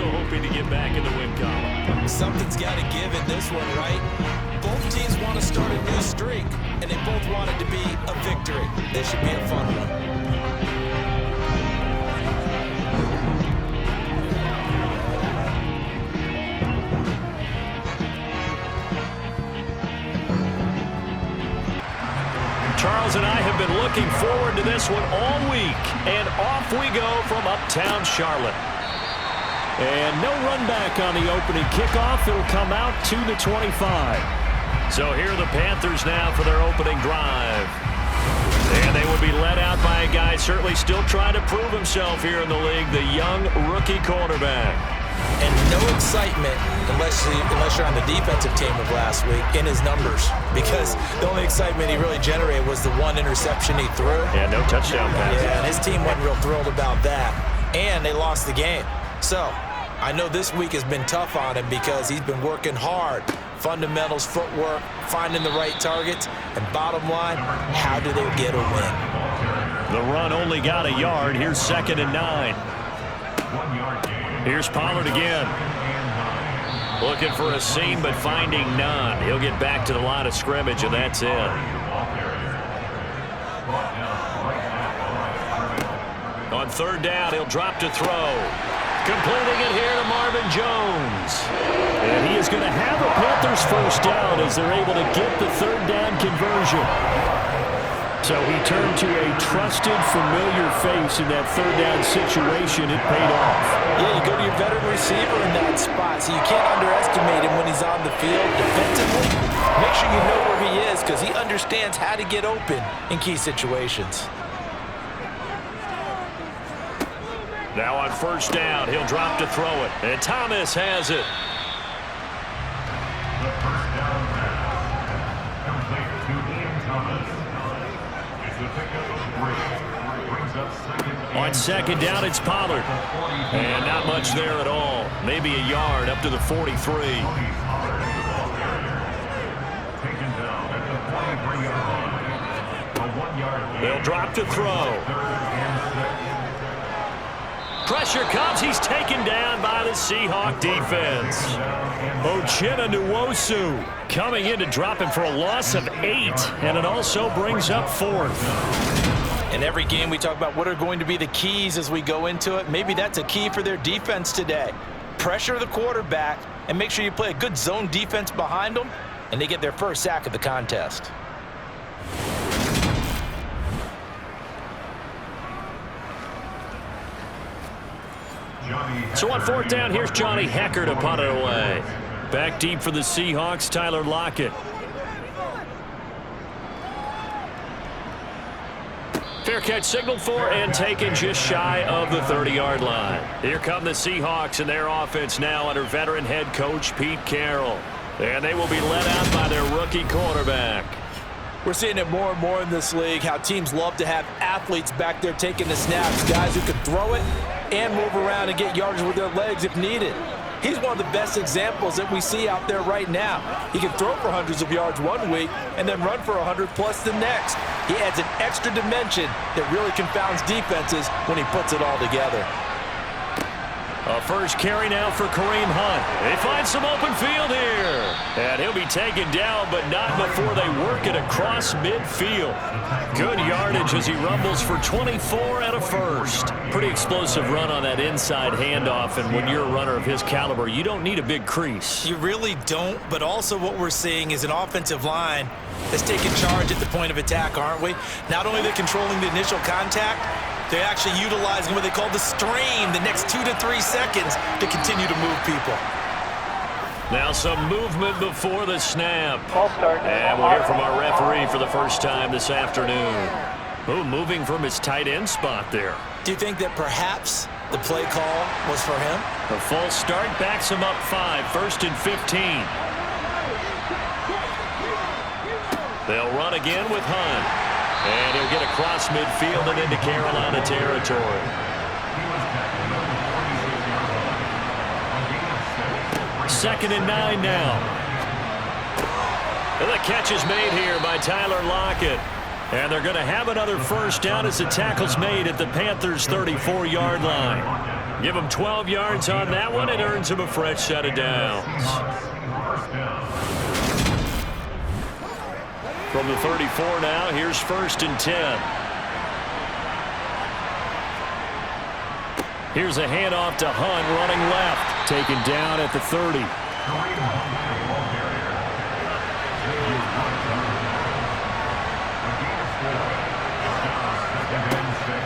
also hoping to get back in the win column. Something's got to give in this one, right? Both teams want to start a new streak, and they both want it to be a victory. This should be a fun one. Charles and I have been looking forward to this one all week, and off we go from uptown Charlotte. And no run back on the opening kickoff. It'll come out to the 25. So here are the Panthers now for their opening drive. And they would be led out by a guy certainly still trying to prove himself here in the league, the young rookie quarterback. And no excitement unless you're on the defensive team of last week in his numbers, because the only excitement he really generated was the one interception he threw. Yeah, no touchdown pass. Yeah, and his team wasn't real thrilled about that, and they lost the game. So I know this week has been tough on him because he's been working hard. Fundamentals, footwork, finding the right targets, and bottom line, how do they get a win? The run only got a yard. Here's 2nd and 9. Here's Pollard again. Looking for a seam, but finding none. He'll get back to the line of scrimmage, and that's it. On 3rd down, he'll drop to throw. Completing it here to Marvin Jones. And he is going to have a Panthers first down as they're able to get the 3rd down conversion. So he turned to a trusted, familiar face in that 3rd down situation. It paid off. Yeah, you go to your veteran receiver in that spot, so you can't underestimate him when he's on the field defensively. Make sure you know where he is because he understands how to get open in key situations. Now on 1st down, he'll drop to throw it. And Thomas has it. The 1st down pass complete to Ian Thomas. It's a pickup of Brady. Brings up 2nd. On 2nd down, it's Pollard. And not much there at all. Maybe a yard up to the 43. Taken down at the 43-yard line. A 1-yard gain. They'll drop to throw. 3rd and 6. Pressure comes. He's taken down by the Seahawk defense. Uchenna Nwosu coming in to drop him for a loss of 8. And it also brings up 4th. In every game we talk about what are going to be the keys as we go into it. Maybe that's a key for their defense today. Pressure the quarterback and make sure you play a good zone defense behind them, and they get their first sack of the contest. So on 4th down, here's Johnny Hecker to punt it away. Back deep for the Seahawks, Tyler Lockett. Fair catch signaled for and taken just shy of the 30-yard line. Here come the Seahawks and their offense now under veteran head coach Pete Carroll. And they will be led out by their rookie quarterback. We're seeing it more and more in this league, how teams love to have athletes back there taking the snaps, guys who can throw it and move around and get yardage with their legs if needed. He's one of the best examples that we see out there right now. He can throw for hundreds of yards one week and then run for 100+ the next. He adds an extra dimension that really confounds defenses when he puts it all together. A first carry now for Kareem Hunt. They find some open field here. And he'll be taken down, but not before they work it across midfield. Good yardage as he rumbles for 24 and a first. Pretty explosive run on that inside handoff, and when you're a runner of his caliber, you don't need a big crease. You really don't, but also what we're seeing is an offensive line that's taking charge at the point of attack, aren't we? Not only are they controlling the initial contact, they're actually utilizing what they call the stream, the next 2 to 3 seconds to continue to move people. Now some movement before the snap. And we'll hear from our referee for the first time this afternoon. Oh, moving from his tight end spot there. Do you think that perhaps the play call was for him? A false start backs him up 5, 1st and 15. They'll run again with Hunt. And he'll get across midfield and into Carolina territory. 2nd and 9 now. And the catch is made here by Tyler Lockett. And they're going to have another first down as the tackle's made at the Panthers' 34-yard line. Give him 12 yards on that one and earns him a fresh set of downs. First down. From the 34 now, here's 1st and 10. Here's a handoff to Hunt running left. Taken down at the 30.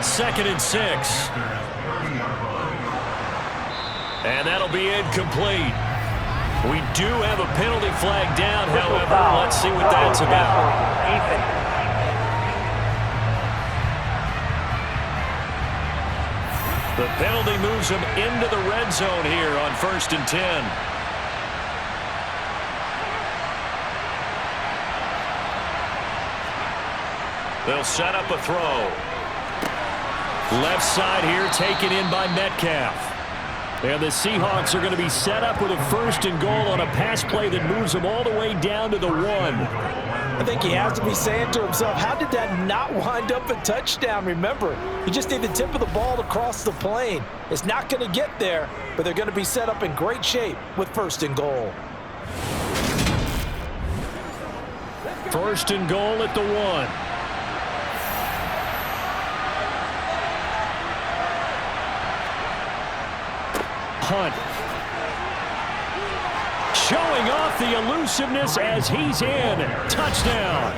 2nd and 6. And that'll be incomplete. We do have a penalty flag down, however. Let's see what that's about. The penalty moves him into the red zone here on 1st and 10. They'll set up a throw. Left side here taken in by Metcalf. And the Seahawks are going to be set up with a 1st and goal on a pass play that moves them all the way down to the 1. I think he has to be saying to himself, how did that not wind up a touchdown? Remember, you just need the tip of the ball to cross the plane. It's not going to get there, but they're going to be set up in great shape with 1st and goal. 1st and goal at the 1. Hunt. Showing off the elusiveness as he's in. Touchdown.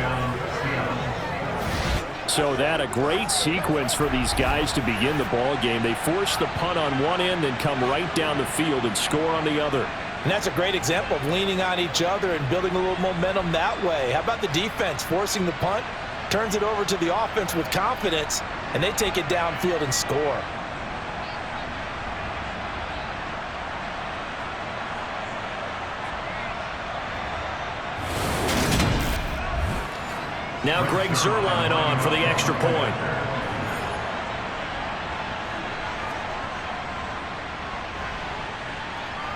So that a great sequence for these guys to begin the ball game. They force the punt on one end and come right down the field and score on the other. And that's a great example of leaning on each other and building a little momentum that way. How about the defense forcing the punt, turns it over to the offense with confidence, and they take it downfield and score. Now Greg Zuerlein on for the extra point.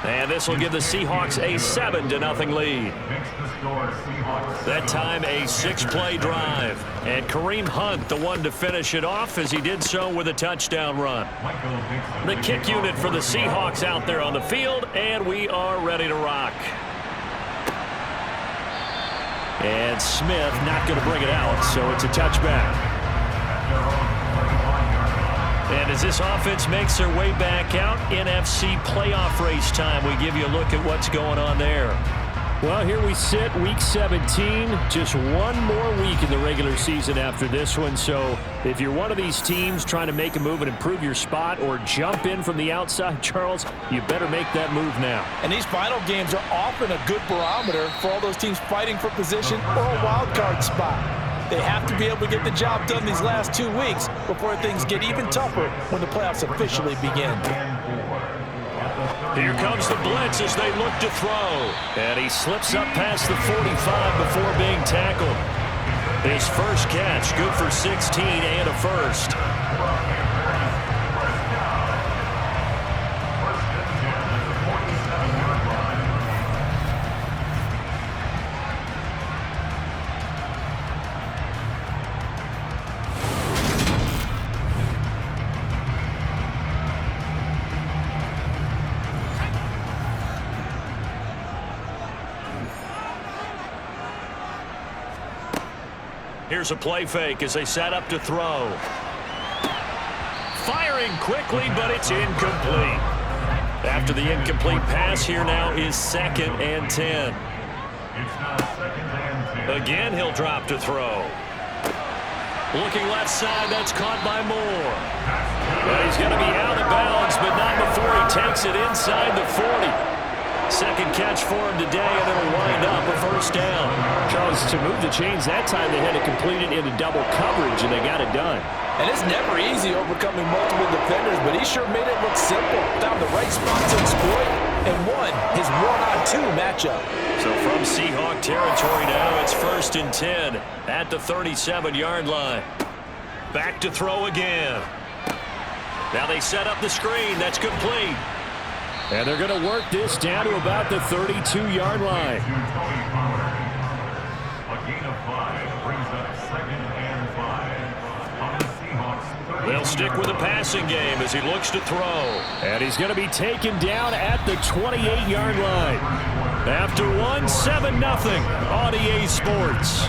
And this will give the Seahawks a 7-0 lead. That time a 6-play drive. And Kareem Hunt, the one to finish it off, as he did so with a touchdown run. The kick unit for the Seahawks out there on the field, and we are ready to rock. And Smith not going to bring it out, so it's a touchback. And as this offense makes their way back out, NFC playoff race time, we give you a look at what's going on there. Well, here we sit, Week 17. Just one more week in the regular season after this one. So if you're one of these teams trying to make a move and improve your spot or jump in from the outside, Charles, you better make that move now. And these final games are often a good barometer for all those teams fighting for position or a wild card spot. They have to be able to get the job done these last 2 weeks before things get even tougher when the playoffs officially begin. Here comes the blitz as they look to throw. And he slips up past the 45 before being tackled. His first catch, good for 16 and a first. Here's a play fake as they set up to throw. Firing quickly, but it's incomplete. After the incomplete pass, here now is 2nd and 10. Again, he'll drop to throw. Looking left side, that's caught by Moore. Well, he's going to be out of bounds, but not before he takes it inside the 40. Second catch for him today, and it'll wind up a first down. Charles, to move the chains that time, they had to complete it into double coverage, and they got it done. And it's never easy overcoming multiple defenders, but he sure made it look simple. Found the right spot to exploit and won his 1-on-2 matchup. So from Seahawk territory now, it's 1st and 10 at the 37-yard line. Back to throw again. Now they set up the screen. That's complete. And they're going to work this down to about the 32-yard line. A gain of 5 brings up 2nd and 5 on the Seahawks They'll stick with the passing game as he looks to throw. And he's going to be taken down at the 28-yard line. After one, 7-0 on EA Sports.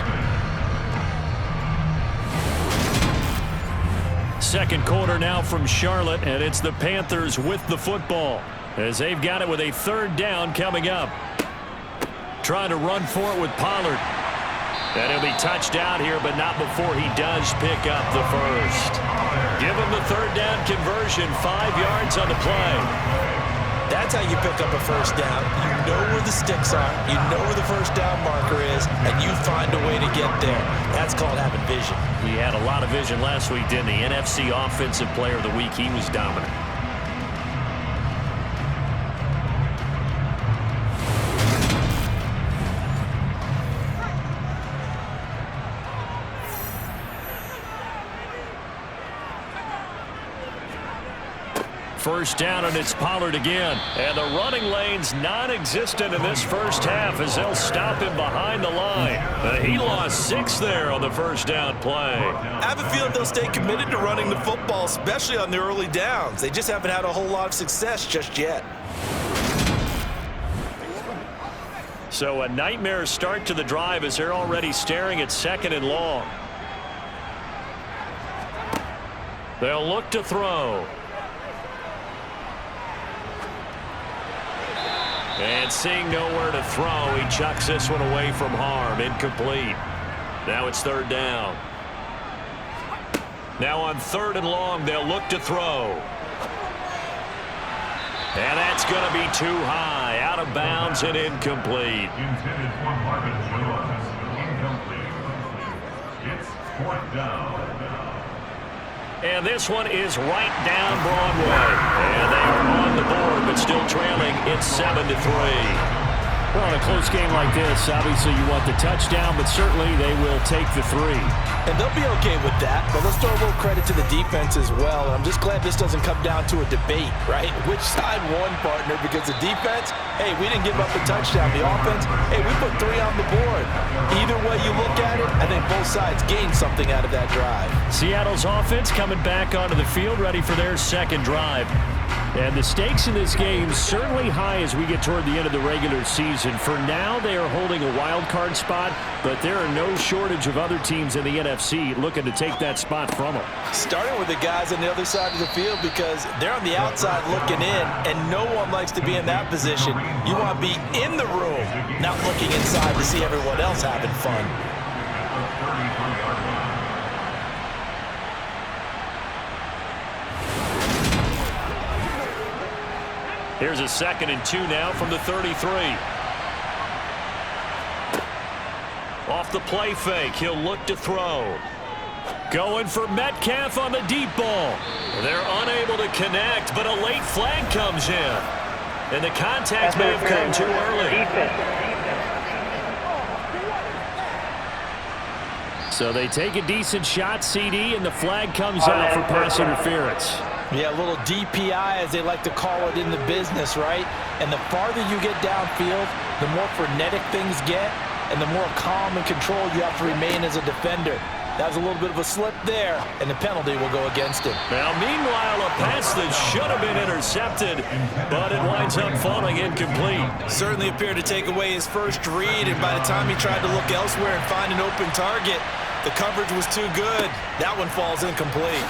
Second quarter now from Charlotte, and it's the Panthers with the football as they've got it with a third down coming up. Trying to run for it with Pollard. And he'll be touched down here, but not before he does pick up the first. Give him the third down conversion, 5 yards on the play. That's how you pick up a first down. You know where the sticks are, you know where the first down marker is, and you find a way to get there. That's called having vision. He had a lot of vision last week, didn't he? NFC Offensive Player of the Week. He was dominant. First down, and it's Pollard again. And the running lane's non-existent in this first half as they'll stop him behind the line. He lost 6 there on the first down play. I have a feeling they'll stay committed to running the football, especially on the early downs. They just haven't had a whole lot of success just yet. So a nightmare start to the drive as they're already staring at 2nd and long. They'll look to throw. And seeing nowhere to throw, he chucks this one away from harm. Incomplete. Now it's third down. Now on 3rd and long, they'll look to throw. And that's going to be too high. Out of bounds and incomplete. Intended for Marvin Jones. Incomplete. It's 4th down. And this one is right down Broadway. And they are on the board, but still trailing. It's 7-3. Well, in a close game like this, obviously you want the touchdown, but certainly they will take the 3. And they'll be okay with that, but let's throw a little credit to the defense as well. I'm just glad this doesn't come down to a debate, right? Which side won, partner? Because the defense, hey, we didn't give up a touchdown. The offense, hey, we put 3 on the board. Either way you look at it, I think both sides gained something out of that drive. Seattle's offense coming back onto the field, ready for their second drive. And the stakes in this game certainly high as we get toward the end of the regular season. For now, they are holding a wild card spot, but there are no shortage of other teams in the NFC looking to take that spot from them. Starting with the guys on the other side of the field because they're on the outside looking in, and no one likes to be in that position. You want to be in the room, not looking inside to see everyone else having fun. Here's a 2nd and 2 now from the 33. Off the play fake, he'll look to throw. Going for Metcalf on the deep ball. They're unable to connect, but a late flag comes in. And the contact may have come too early. So they take a decent shot, CD, and the flag comes out for pass interference. Yeah, a little DPI, as they like to call it in the business, right? And the farther you get downfield, the more frenetic things get, and the more calm and control you have to remain as a defender. That was a little bit of a slip there, and the penalty will go against him. Now, meanwhile, a pass that should have been intercepted, but it winds up falling incomplete. Certainly appeared to take away his first read, and by the time he tried to look elsewhere and find an open target, the coverage was too good. That one falls incomplete.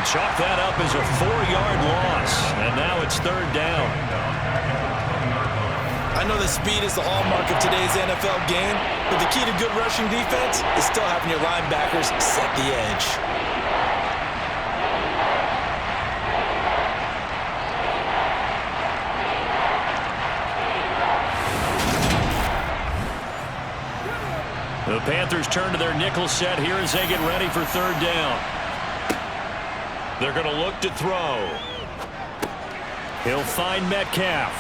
Chalk that up as a 4-yard loss, and now it's third down. I know that speed is the hallmark of today's NFL game, but the key to good rushing defense is still having your linebackers set the edge. The Panthers turn to their nickel set here as they get ready for third down. They're going to look to throw. He'll find Metcalf.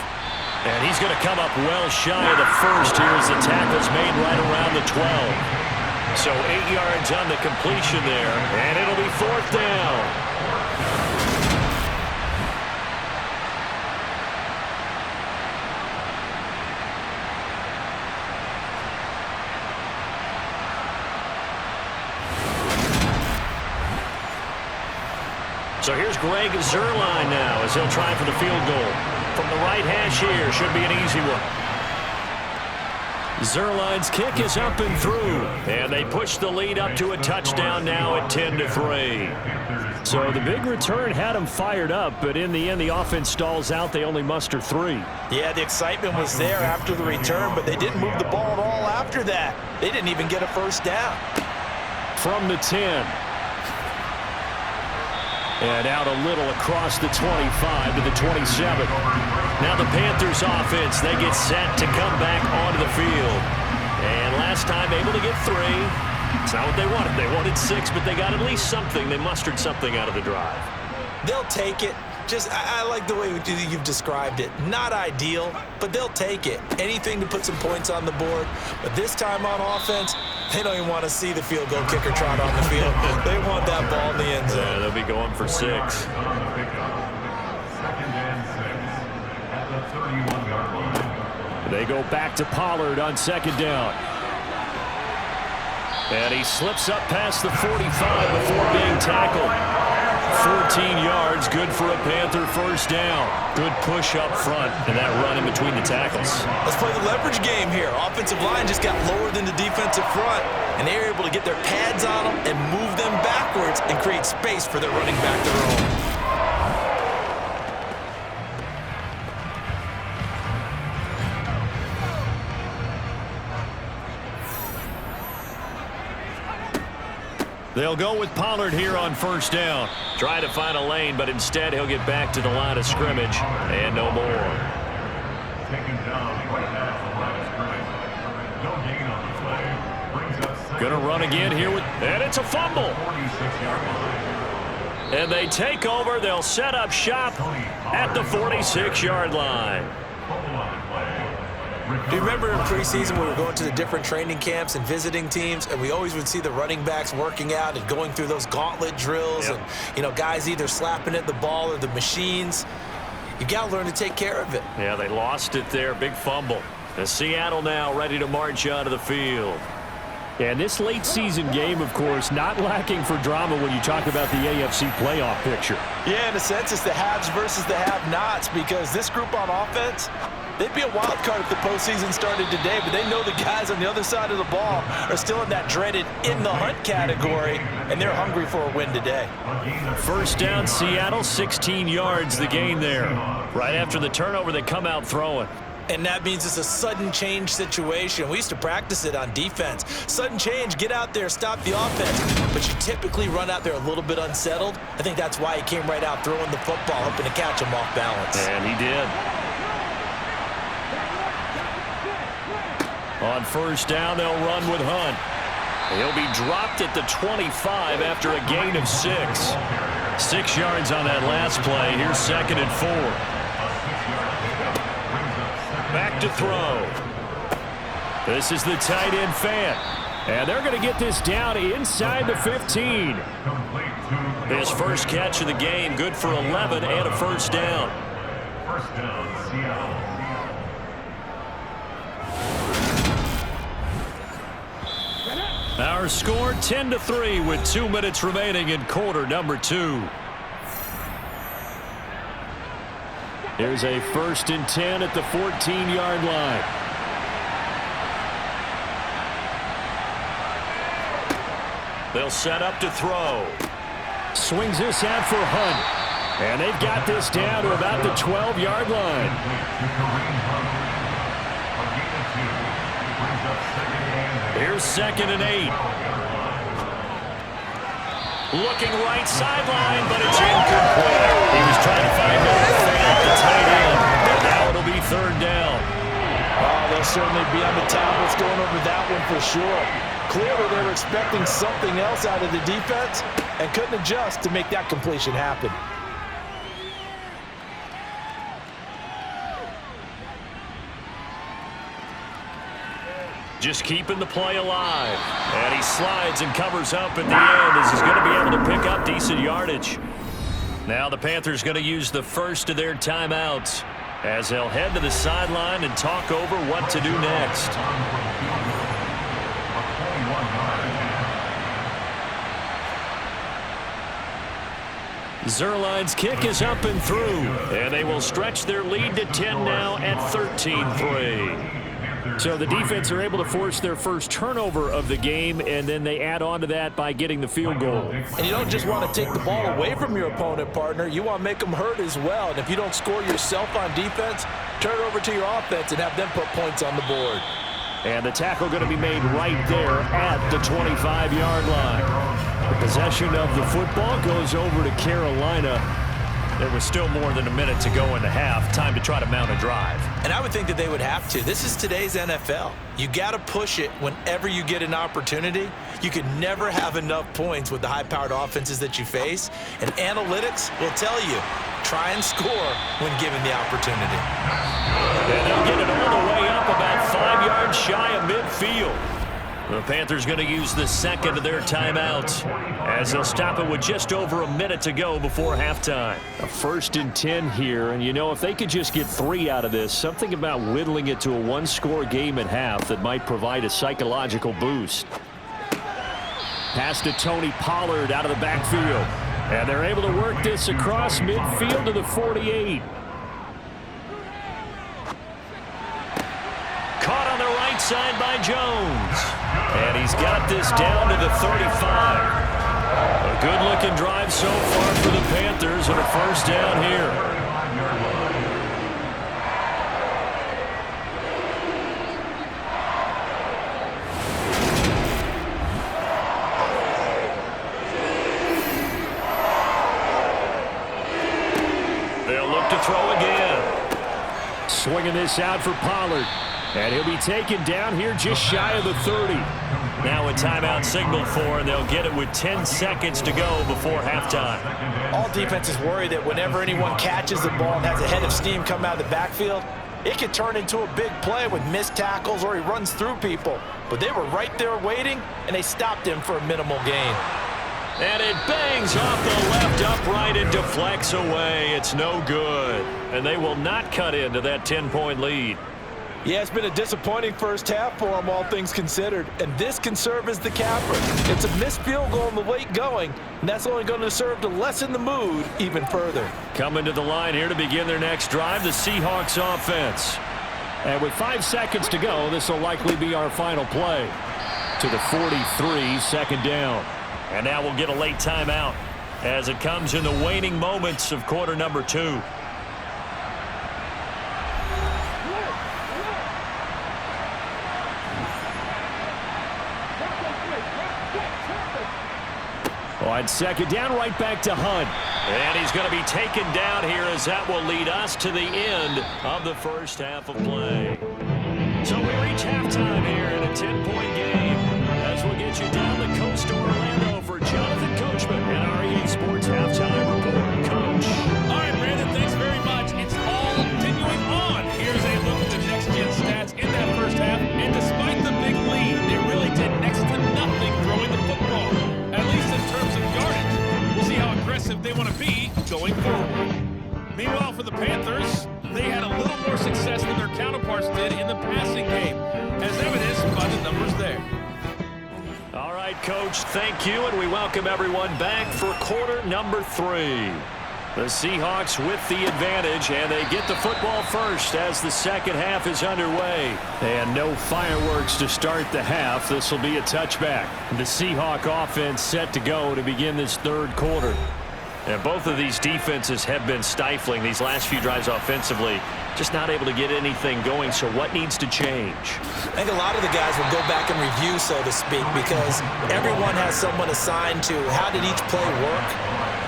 And he's going to come up well shy of the first here as the tackle's made right around the 12. So 8 yards on the completion there, and it'll be 4th down. So here's Greg Zuerlein now as he'll try for the field goal. From the right hash here, should be an easy one. Zuerlein's kick is up and through, and they push the lead up to a touchdown now at 10-3. So the big return had them fired up, but in the end, the offense stalls out. They only muster 3. Yeah, the excitement was there after the return, but they didn't move the ball at all after that. They didn't even get a first down. From the 10. And out a little across the 25 to the 27. Now the Panthers offense, they get set to come back onto the field. And last time able to get 3. It's not what they wanted. They wanted 6, but they got at least something. They mustered something out of the drive. They'll take it. I like the way you've described it. Not ideal, but they'll take it. Anything to put some points on the board. But this time on offense, they don't even want to see the field goal kicker trot on the field. They want that ball in the end zone. Yeah, they'll be going for 6. On the pickup. 2nd and 6 at the 31-yard line. They go back to Pollard on 2nd down. And he slips up past the 45 before being tackled. 14 yards, good for a Panther first down. Good push up front, and that run in between the tackles. Let's play the leverage game here. Offensive line just got lower than the defensive front, and they were able to get their pads on them and move them backwards and create space for their running back to roam. They'll go with Pollard here on first down. Try to find a lane, but instead he'll get back to the line of scrimmage and no more. Taken down right at the line of scrimmage. No gain on the play. Brings up Gonna run again here with, and it's a fumble. 46-yard line. And they take over. They'll set up shop at the 46-yard line. Fumble on the play. Do you remember in preseason we were going to the different training camps and visiting teams, and we always would see the running backs working out and going through those gauntlet drills, Yep. and guys either slapping at the ball or the machines. You got to learn to take care of it. Yeah, they lost it there. Big fumble. And Seattle now ready to march onto the field. And this late season game, of course, not lacking for drama when you talk about the AFC playoff picture. Yeah, in a sense, it's the haves versus the have-nots, because this group on offense, they'd be a wild card if the postseason started today, but they know the guys on the other side of the ball are still in that dreaded in-the-hunt category, and they're hungry for a win today. First down, Seattle, 16 yards the gain there. Right after the turnover, they come out throwing. And that means it's a sudden change situation. We used to practice it on defense. Sudden change, get out there, stop the offense. But you typically run out there a little bit unsettled. I think that's why he came right out throwing the football, hoping to catch him off balance. And he did. On first down, they'll run with Hunt. He'll be dropped at the 25 after a gain of 6. 6 yards on that last play. Here's 2nd and 4. Back to throw. This is the tight end Fant. And they're going to get this down inside the 15. His first catch of the game, good for 11 and a first down. First down, Seattle. Our score 10-3 with 2 minutes remaining in quarter number 2. Here's a 1st and 10 at the 14-yard line. They'll set up to throw. Swings this out for Hunt. And they've got this down to about the 12-yard line. Here's 2nd and 8. Looking right sideline, but it's incomplete. He was trying to find the tight end, and now it'll be 3rd down. Oh, they'll certainly be on the tablets going over that one for sure. Clearly, they were expecting something else out of the defense and couldn't adjust to make that completion happen. Just keeping the play alive. And he slides and covers up at the end as he's going to be able to pick up decent yardage. Now the Panthers going to use the first of their timeouts as they'll head to the sideline and talk over what to do next. Zerline's kick is up and through, and they will stretch their lead to 10 now at 13-3. So the defense are able to force their first turnover of the game, and then they add on to that by getting the field goal. And you don't just want to take the ball away from your opponent, partner. You want to make them hurt as well. And if you don't score yourself on defense, turn it over to your offense and have them put points on the board. And the tackle going to be made right there at the 25-yard line. The possession of the football goes over to Carolina. There was still more than a minute to go in the half. Time to try to mount a drive. And I would think that they would have to. This is today's NFL. You got to push it whenever you get an opportunity. You can never have enough points with the high-powered offenses that you face. And analytics will tell you, try and score when given the opportunity. And they'll get it all the way up about 5 yards shy of midfield. The Panthers going to use the second of their timeouts as they'll stop it with just over a minute to go before halftime. A 1st and 10 here, and you know, if they could just get 3 out of this, something about whittling it to a 1-score game at half that might provide a psychological boost. Pass to Tony Pollard out of the backfield, and they're able to work this across midfield to the 48. Caught on the right side by Jones. And he's got this down to the 35. A good-looking drive so far for the Panthers and a 1st down here. They'll look to throw again. Swinging this out for Pollard. And he'll be taken down here just shy of the 30. Now a timeout signal for, and they'll get it with 10 seconds to go before halftime. All defenses worry that whenever anyone catches the ball and has a head of steam come out of the backfield, it can turn into a big play with missed tackles or he runs through people. But they were right there waiting, and they stopped him for a minimal gain. And it bangs off the left upright and deflects away. It's no good. And they will not cut into that 10-point lead. Yeah, it's been a disappointing first half for them, all things considered. And this can serve as the capper. It's a missed field goal in the late going, and that's only going to serve to lessen the mood even further. Coming to the line here to begin their next drive, the Seahawks offense. And with 5 seconds to go, this will likely be our final play. To the 43, 2nd down. And now we'll get a late timeout as it comes in the waning moments of quarter number 2. On 2nd down, right back to Hunt. And he's going to be taken down here as that will lead us to the end of the first half of play. So we reach halftime here in a 10-point game as we'll get you down the coast to Orlando for Jonathan Coachman and our EA Sports Halftime Report. Coach. All right, Brandon, thanks very much. It's all continuing on. Here's a look at the next-gen stats in that first half. And despite the big lead, they really did next to nothing throwing the football, at least in terms of yardage. We'll see how aggressive they want to be going forward. Meanwhile, for the Panthers, they had a little more success than their counterparts did in the passing game, as evidenced by the numbers there. All right, Coach, thank you, and we welcome everyone back for quarter number 3. The Seahawks with the advantage, and they get the football first as the second half is underway. And no fireworks to start the half. This will be a touchback. The Seahawk offense set to go to begin this 3rd quarter. And both of these defenses have been stifling these last few drives offensively. Just not able to get anything going, so what needs to change? I think a lot of the guys will go back and review, so to speak, because everyone has someone assigned to how did each play work.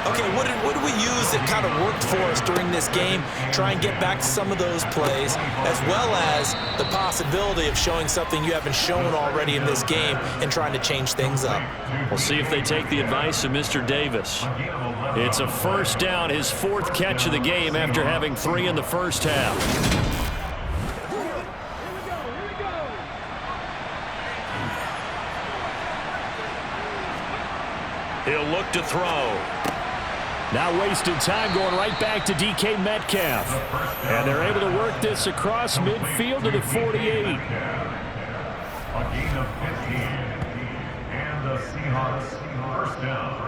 Okay, what did we use that kind of worked for us during this game? Try and get back to some of those plays, as well as the possibility of showing something you haven't shown already in this game and trying to change things up. We'll see if they take the advice of Mr. Davis. It's a 1st down, his 4th catch of the game after having 3 in the first half. He'll look to throw. Now wasting time going right back to DK Metcalf. And they're able to work this across midfield to the 48. A gain of 15. And the Seahawks 1st down.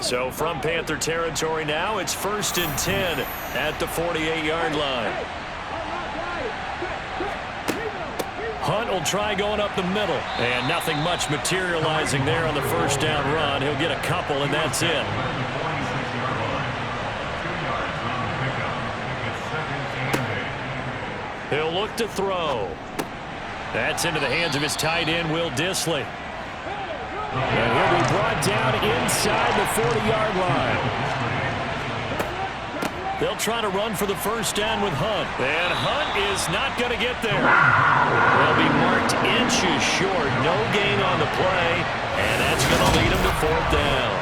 So from Panther territory now, it's 1st and 10 at the 48-yard line. Hunt will try going up the middle. And nothing much materializing there on the first down run. He'll get a couple, and that's it. He'll look to throw. That's into the hands of his tight end, Will Dissly. And he'll be brought down inside the 40-yard line. They'll try to run for the first down with Hunt. And Hunt is not going to get there. They'll be marked inches short. No gain on the play. And that's going to lead them to 4th down.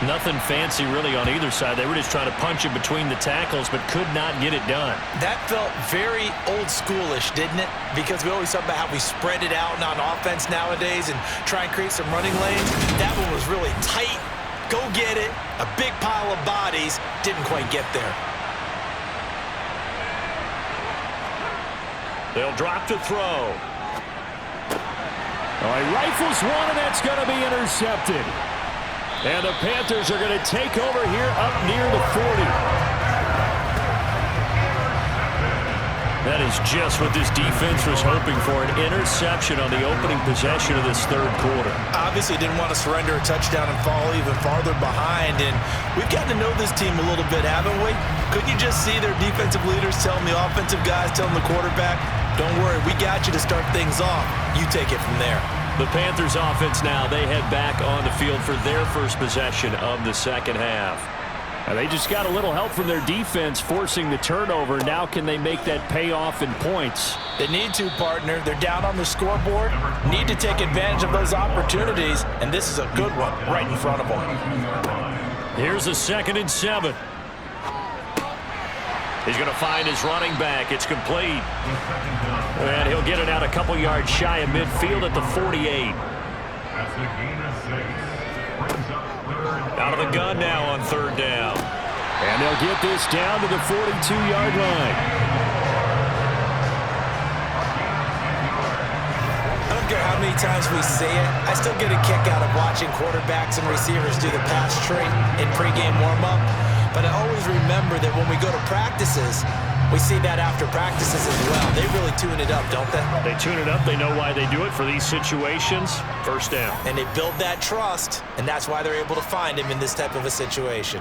Nothing fancy really on either side. They were just trying to punch it between the tackles, but could not get it done. That felt very old schoolish, didn't it? Because we always talk about how we spread it out on offense nowadays and try and create some running lanes. That one was really tight. Go get it. A big pile of bodies. Didn't quite get there. They'll drop to throw. All right, rifles one, and that's going to be intercepted. And the Panthers are going to take over here up near the 40. That is just what this defense was hoping for, an interception on the opening possession of this 3rd quarter. Obviously didn't want to surrender a touchdown and fall even farther behind, and we've gotten to know this team a little bit, haven't we? Couldn't you just see their defensive leaders telling the offensive guys, telling the quarterback, don't worry, we got you to start things off. You take it from there. The Panthers offense now, they head back on the field for their first possession of the second half. And they just got a little help from their defense forcing the turnover. Now can they make that pay off in points? They need to, partner. They're down on the scoreboard. Need to take advantage of those opportunities, and this is a good one right in front of them. Here's a 2nd and 7. He's going to find his running back. It's complete. And he'll get it out a couple yards shy of midfield at the 48. Out of the gun now on 3rd down. And they'll get this down to the 42-yard line. I don't care how many times we say it, I still get a kick out of watching quarterbacks and receivers do the pass tree in pregame warm-up. But I always remember that when we go to practices, we see that after practices as well. They really tune it up, don't they? They tune it up. They know why they do it for these situations. First down. And they build that trust, and that's why they're able to find him in this type of a situation.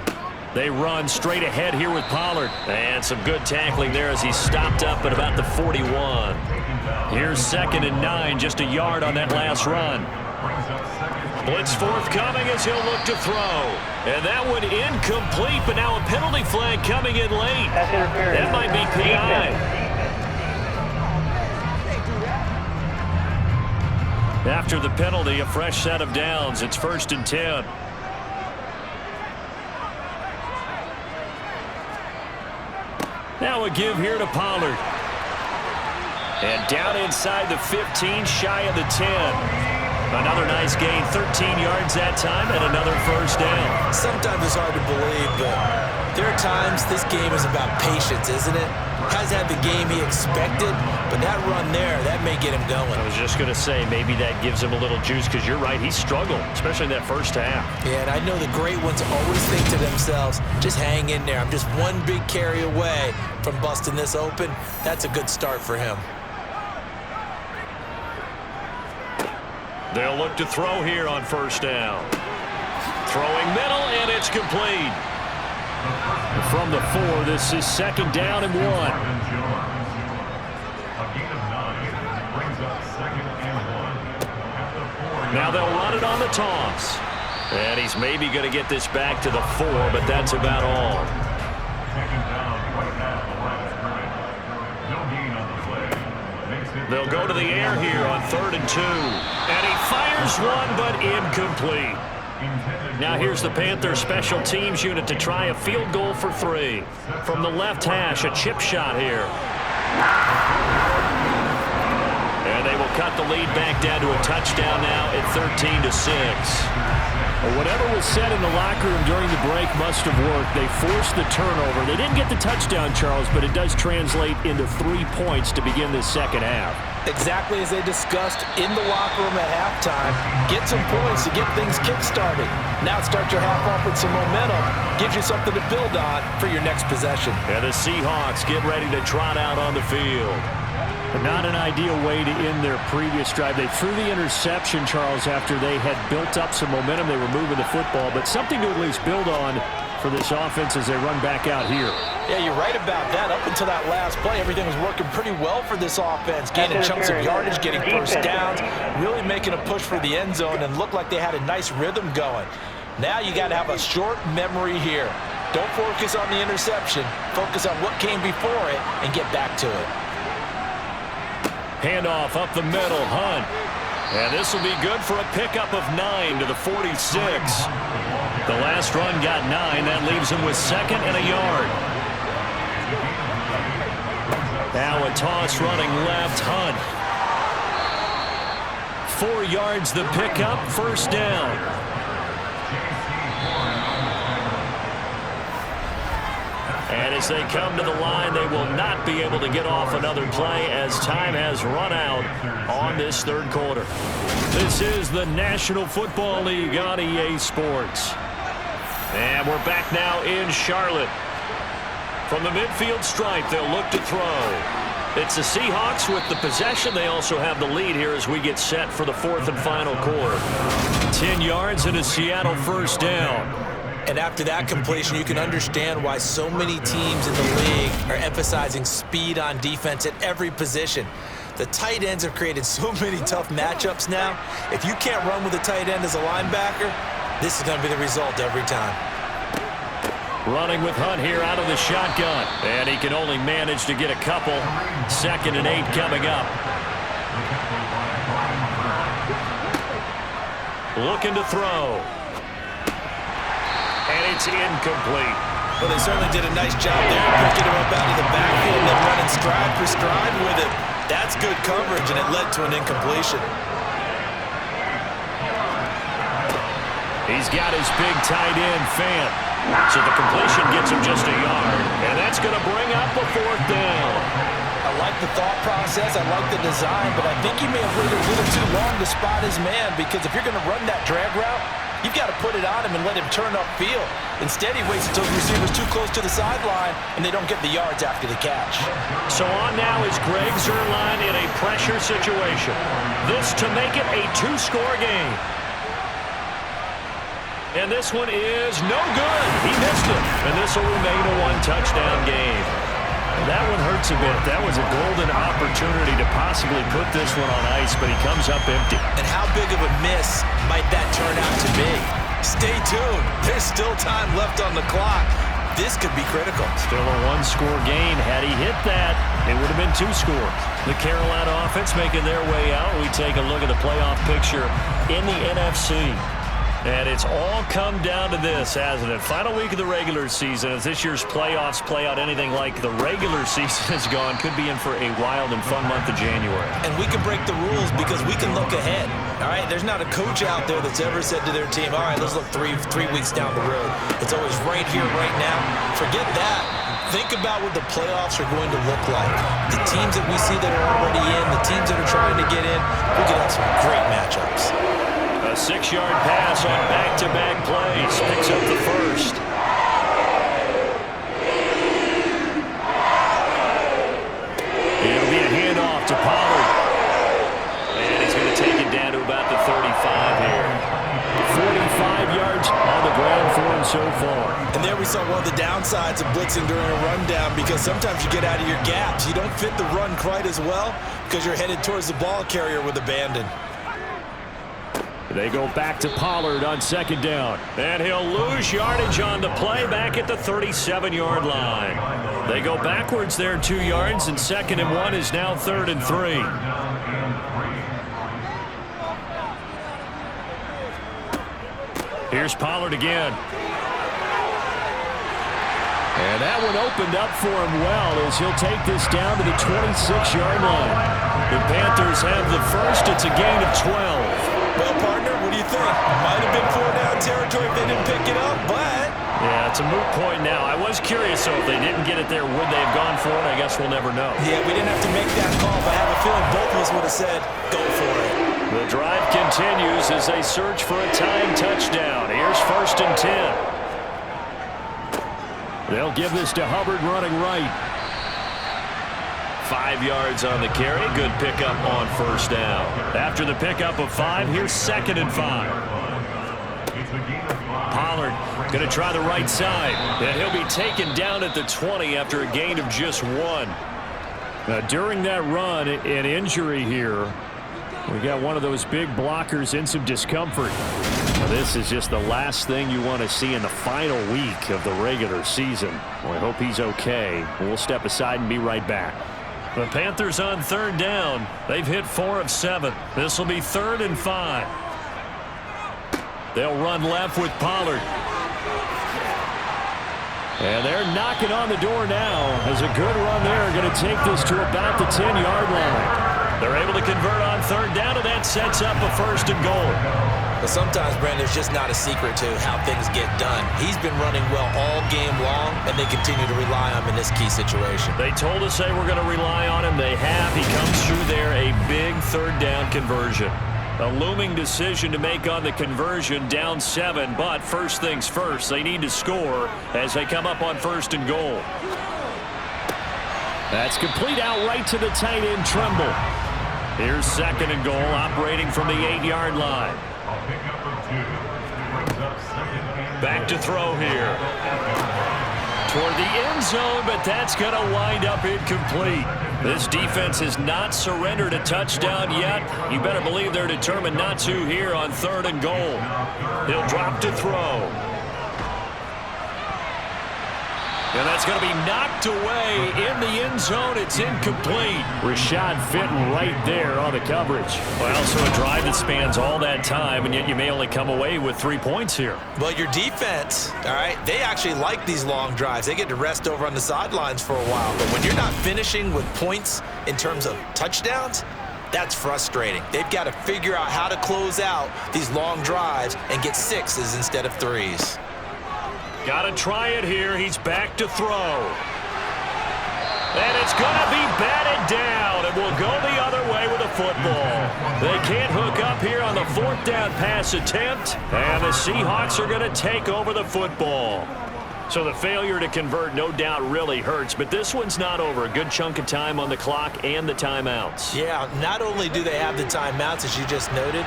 They run straight ahead here with Pollard. And some good tackling there as he stopped up at about the 41. Here's 2nd and 9, just a yard on that last run. Blitz forthcoming as he'll look to throw. And that one incomplete, but now a penalty flag coming in late. That might be PI. After the penalty, a fresh set of downs. It's 1st and 10. Now a give here to Pollard. And down inside the 15, shy of the 10. Another nice gain, 13 yards that time, and another first down. Sometimes it's hard to believe, but there are times this game is about patience, isn't it? Hasn't had the game he expected, but that run there, that may get him going. I was just going to say, maybe that gives him a little juice, because you're right, he struggled, especially in that first half. Yeah, and I know the great ones always think to themselves, just hang in there. I'm just one big carry away from busting this open. That's a good start for him. They'll look to throw here on first down. Throwing middle, and it's complete. From the 4, this is 2nd down and 1. Now they'll run it on the toss. And he's maybe going to get this back to the 4, but that's about all. They'll go to the air here on 3rd and 2. And he fires one, but incomplete. Now here's the Panthers special teams unit to try a field goal for 3. From the left hash, a chip shot here. And they will cut the lead back down to a touchdown now at 13-6. Well, whatever was said in the locker room during the break must have worked. They forced the turnover. They didn't get the touchdown, Charles, but it does translate into 3 points to begin this second half. Exactly as they discussed in the locker room at halftime. Get some points to get things kick-started. Now start your half off with some momentum. Gives you something to build on for your next possession. And the Seahawks get ready to trot out on the field. But not an ideal way to end their previous drive. They threw the interception, Charles, after they had built up some momentum. They were moving the football, but something to at least build on for this offense as they run back out here. Yeah, you're right about that. Up until that last play, everything was working pretty well for this offense. Gaining chunks of yardage, getting first downs, really making a push for the end zone, and looked like they had a nice rhythm going. Now you got to have a short memory here. Don't focus on the interception. Focus on what came before it and get back to it. Handoff up the middle, Hunt. And this will be good for a pickup of 9 to the 46. The last run got 9. That leaves him with 2nd and a yard. Now a toss running left, Hunt. 4 yards the pickup, first down. And as they come to the line, they will not be able to get off another play as time has run out on this third quarter. This is the National Football League on EA Sports. And we're back now in Charlotte. From the midfield stripe, they'll look to throw. It's the Seahawks with the possession. They also have the lead here as we get set for the 4th and final quarter. 10 yards and a Seattle first down. And after that completion, you can understand why so many teams in the league are emphasizing speed on defense at every position. The tight ends have created so many tough matchups now. If you can't run with a tight end as a linebacker, this is going to be the result every time. Running with Hunt here out of the shotgun. And he can only manage to get a couple. 2nd and 8 coming up. Looking to throw. And it's incomplete. Well, they certainly did a nice job there, picking him up out of the backfield and then running stride for stride with it. That's good coverage, and it led to an incompletion. He's got his big tight end, Fant. So the completion gets him just a yard. And that's going to bring up a 4th down. I like the thought process. I like the design, but I think he may have waited a little too long to spot his man, because if you're going to run that drag route, you've got to put it on him and let him turn upfield. Instead, he waits until the receiver's too close to the sideline, and they don't get the yards after the catch. So on now is Greg Zuerlein in a pressure situation. This to make it a 2-score game. And this one is no good. He missed it. And this will remain a 1-touchdown game. That one hurts a bit. That was a golden opportunity to possibly put this one on ice, but he comes up empty. And how big of a miss might that turn out to be? Stay tuned. There's still time left on the clock. This could be critical. Still a 1-score game. Had he hit that, it would have been 2 scores. The Carolina offense making their way out. We take a look at the playoff picture in the NFC. And it's all come down to this, hasn't it? Final week of the regular season. As this year's playoffs play out anything like the regular season has gone, could be in for a wild and fun month of January. And we can break the rules because we can look ahead. All right, there's not a coach out there that's ever said to their team, all right, let's look three weeks down the road. It's always right here, right now. Forget that. Think about what the playoffs are going to look like. The teams that we see that are already in, the teams that are trying to get in, we could have some great matchups. A 6-yard pass on back-to-back plays. Picks up the first. It'll be a handoff to Pollard. And he's going to take it down to about the 35 here. 45 yards on the ground for him so far. And there we saw one of the downsides of blitzing during a rundown, because sometimes you get out of your gaps. You don't fit the run quite as well because you're headed towards the ball carrier with abandon. They go back to Pollard on 2nd down. And he'll lose yardage on the play back at the 37-yard line. They go backwards there 2 yards, and 2nd and 1 is now 3rd and 3. Here's Pollard again. And that one opened up for him well as he'll take this down to the 26-yard line. The Panthers have the first. It's a gain of 12. Well, partner, what do you think? Might have been 4-down territory if they didn't pick it up, but Yeah, it's a moot point now. I was curious, so if they didn't get it there, would they have gone for it? I guess we'll never know. Yeah, we didn't have to make that call, but I have a feeling both of us would have said, go for it. The drive continues as they search for a tying touchdown. Here's 1st and 10. They'll give this to Hubbard running right. 5 yards on the carry. Good pickup on 1st down. After the pickup of 5, here's 2nd and 5. Pollard going to try the right side. And he'll be taken down at the 20 after a gain of just 1. Now, during that run, an injury here. We got one of those big blockers in some discomfort. Now, this is just the last thing you want to see in the final week of the regular season. Well, I hope he's okay. We'll step aside and be right back. The Panthers on 3rd down. They've hit 4 of 7. This will be 3rd and 5. They'll run left with Pollard. And they're knocking on the door now. As a good run there, going to take this to about the 10-yard line. They're able to convert on 3rd down, and that sets up a 1st and goal. But sometimes, Brandon, there's just not a secret to how things get done. He's been running well all game long, and they continue to rely on him in this key situation. They told us they were going to rely on him. They have. He comes through there, a big 3rd down conversion. A looming decision to make on the conversion, down 7, but first things first, they need to score as they come up on 1st and goal. That's complete out right to the tight end, Tremble. Here's 2nd and goal, operating from the 8-yard line. Back to throw here. Toward the end zone, but that's going to wind up incomplete. This defense has not surrendered a touchdown yet. You better believe they're determined not to here on 3rd and goal. He'll drop to throw. And that's going to be knocked away in the end zone. It's incomplete. Rashad fitting right there on the coverage. Well, so a drive that spans all that time, and yet you may only come away with 3 points here. Well, your defense, all right, they actually like these long drives. They get to rest over on the sidelines for a while. But when you're not finishing with points in terms of touchdowns, that's frustrating. They've got to figure out how to close out these long drives and get 6s instead of 3s. Got to try it here. He's back to throw. And it's going to be batted down. It will go the other way with a football. They can't hook up here on the 4th down pass attempt. And the Seahawks are going to take over the football. So the failure to convert no doubt really hurts. But this one's not over. A good chunk of time on the clock and the timeouts. Yeah, not only do they have the timeouts, as you just noted,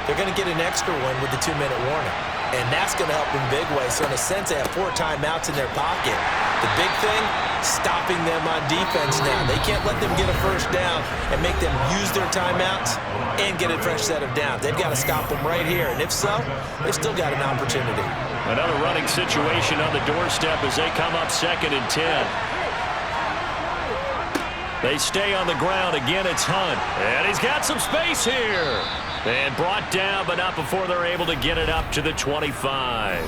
they're going to get an extra one with the 2-minute warning. And that's going to help in big ways. So in a sense, they have 4 timeouts in their pocket. The big thing, stopping them on defense now. They can't let them get a 1st down and make them use their timeouts and get a fresh set of downs. They've got to stop them right here. And if so, they've still got an opportunity. Another running situation on the doorstep as they come up 2nd and 10. They stay on the ground. Again, it's Hunt. And he's got some space here. And brought down, but not before they're able to get it up to the 25.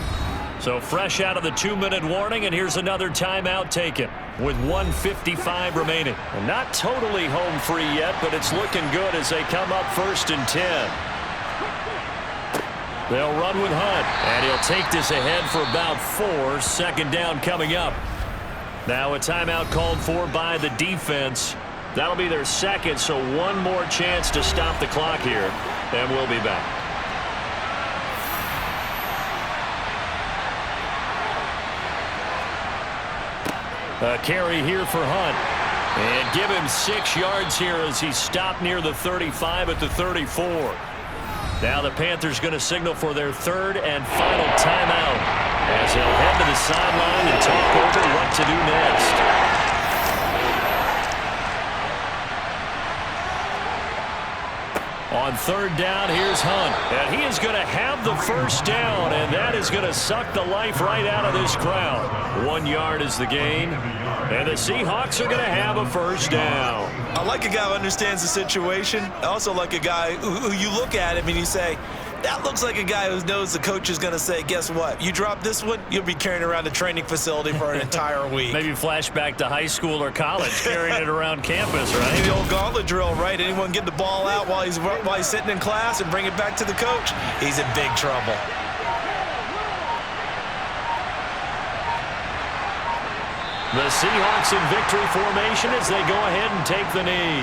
So fresh out of the 2-minute warning, and here's another timeout taken with 1:55 remaining. And not totally home free yet, but it's looking good as they come up 1st and 10. They'll run with Hunt, and he'll take this ahead for about 4. 2nd down coming up. Now a timeout called for by the defense. That'll be their 2nd, so one more chance to stop the clock here, and we'll be back. A carry here for Hunt. And give him 6 yards here as he stopped near the 35 at the 34. Now the Panthers going to signal for their 3rd and final timeout as they'll head to the sideline and talk over what to do next. On 3rd down, here's Hunt. And he is going to have the 1st down, and that is going to suck the life right out of this crowd. 1 yard is the gain, and the Seahawks are going to have a 1st down. I like a guy who understands the situation. I also like a guy who you look at him and you say, that looks like a guy who knows the coach is going to say, guess what? You drop this one, you'll be carrying around the training facility for an entire week. Maybe flashback to high school or college, carrying it around campus, right? Maybe the old gauntlet drill, right? Anyone get the ball out while he's sitting in class and bring it back to the coach? He's in big trouble. The Seahawks in victory formation as they go ahead and take the knee.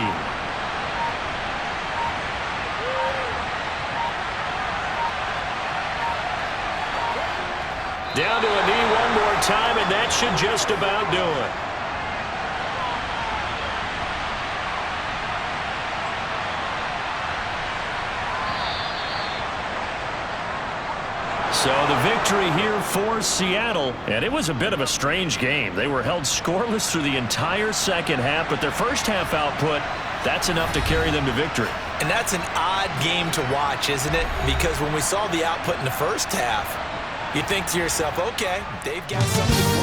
Down to a knee one more time, and that should just about do it. So the victory here for Seattle, and it was a bit of a strange game. They were held scoreless through the entire second half, but their first half output, that's enough to carry them to victory. And that's an odd game to watch, isn't it? Because when we saw the output in the first half, you think to yourself, okay, they've got something